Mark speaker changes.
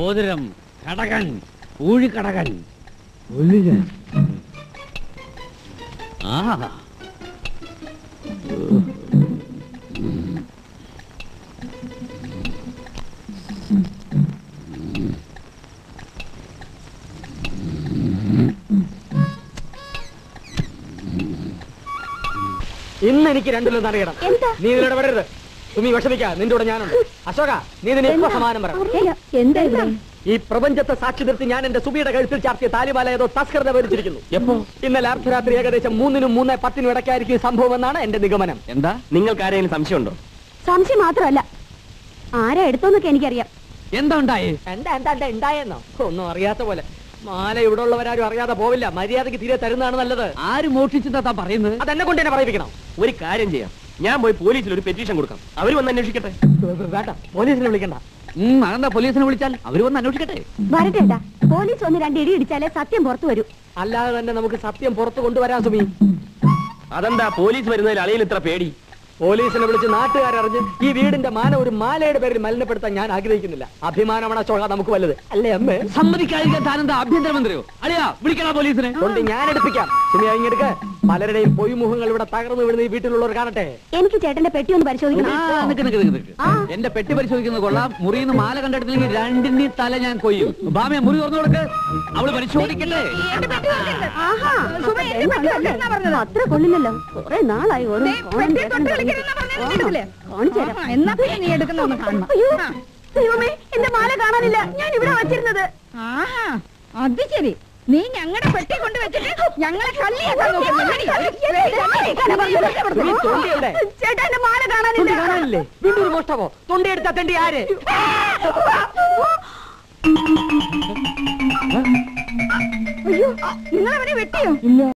Speaker 1: ഓതിരം കടകൻ ഊഴിക്കടകൻ ആ
Speaker 2: ഇന്ന് എനിക്ക് രണ്ടിലും അറിയണം. നീ ഇതിലൂടെ വിടരുത്. സുമി വിഷമിക്ക, നിന്റെ കൂടെ ഞാനുണ്ട്. അശോക, നീ ഇതിന് എപ്പോ സമാനം പറ. ഈ പ്രപഞ്ചത്തെ സാക്ഷി നിർത്തി ഞാൻ എന്റെ സുമിയുടെ കഴുത്തിൽ ചാർത്തിയ താലിബാല ഏതോ തസ്കൃത വരിച്ചിരിക്കുന്നു. എപ്പോ? ഇന്നലെ അർദ്ധരാത്രി ഏകദേശം 3-നും 3:10 ഇടയ്ക്കായിരിക്കും സംഭവം എന്നാണ് എന്റെ നിഗമനം.
Speaker 3: എന്താ നിങ്ങൾക്ക് ആരെങ്കിലും സംശയമുണ്ടോ?
Speaker 4: സംശയം മാത്രമല്ല, ആരാ എടുത്തോന്നൊക്കെ എനിക്കറിയാം.
Speaker 1: എന്താ ഉണ്ടായേ?
Speaker 2: എന്താ ഉണ്ടായെന്നോ? ഒന്നും അറിയാത്ത പോലെ. മാല ഇവിടെ ഉള്ളവരാരും അറിയാതെ പോവില്ല. മര്യാദക്ക് തീരെ തരുന്നതാണ് നല്ലത്.
Speaker 1: ആര് മോഷ്ടിച്ചെന്താ പറയുന്നത്?
Speaker 2: അതെന്നെ കൊണ്ട് തന്നെ പറയിപ്പിക്കണം.
Speaker 3: ഒരു കാര്യം ചെയ്യാം, ഞാൻ പോയി പോലീസിൽ ഒരു പെറ്റീഷൻ കൊടുക്കാം. അവർ വന്ന് അന്വേഷിക്കട്ടെ.
Speaker 2: വേണ്ട, പോലീസിനെ വിളിക്കണ്ട.
Speaker 1: അതെന്താ പോലീസിനെ വിളിച്ചാൽ അവര് വന്ന് അന്വേഷിക്കട്ടെ.
Speaker 4: വരട്ടെട്ടാ, പോലീസ് വന്ന് 2 ഇടി ഇടിച്ചാലേ സത്യം പുറത്തു വരൂ.
Speaker 2: അല്ലാതെ തന്നെ നമുക്ക് സത്യം പുറത്തു കൊണ്ടുവരാൻ സുമി.
Speaker 3: അതെന്താ പോലീസ് വരുന്നതിൽ അളിയിൽ ഇത്ര പേടി?
Speaker 2: പോലീസിനെ വിളിച്ച് നാട്ടുകാരറിഞ്ഞ് ഈ വീടിന്റെ മാനം ഒരു മാലയുടെ പേരിൽ മലിനപ്പെടുത്താൻ ഞാൻ ആഗ്രഹിക്കുന്നില്ല. അഭിമാനമാണ് അശോക നമുക്ക് വലുത്, അല്ലേ അമ്മേ?
Speaker 1: സമ്മതിക്കാതിരിക്കാൻ താനെന്താ ആഭ്യന്തരമന്ത്രിയോ? അളിയാ, വിളിക്കണം പോലീസിനെ.
Speaker 2: കൊണ്ട് ഞാൻ എടുപ്പിക്കാം. സുമി ഇങ്ങെടുക്ക്. പലരുടെയും പൊയ്മുഖങ്ങൾ ഇവിടെ തകർന്നു വീഴുന്ന ഈ വീട്ടിലുള്ളവർ കാണട്ടെ.
Speaker 4: എനിക്ക് ചേട്ടന്റെ പെട്ടി ഒന്ന് പരിശോധിക്കണം.
Speaker 1: എന്റെ പെട്ടി പരിശോധിക്കുന്നത് കൊള്ളാം. മുറിന്ന് മാല കണ്ടെടുത്തില്ലെങ്കിൽ 2 തല ഞാൻ കൊയ്യും. ബാമയെ മുറി തുറന്നു കൊടുക്ക്, അവള് പരിശോധിക്കല്ലേ.
Speaker 4: അത്ര കൊള്ളില്ലല്ലോ. കുറെ നാളായി എന്റെ മാല കാണാനില്ല. ഞാൻ ഇവിടെ വച്ചിരുന്നത്.
Speaker 5: അത് ശരി, നീ ഞങ്ങളുടെ പെട്ടി കൊണ്ട് വെച്ചിട്ട് ഞങ്ങളെ കള്ളിയാക്കാൻ
Speaker 4: ചേട്ടാ, എന്റെ മാല കാണാനില്ലേ?
Speaker 2: വീണ്ടും ഒരു മോഷ്ടമോ? തൊണ്ടിയെടുത്താ തെണ്ടി ആര്?
Speaker 5: അയ്യോ, നിങ്ങളവനെ വെട്ടിയോ?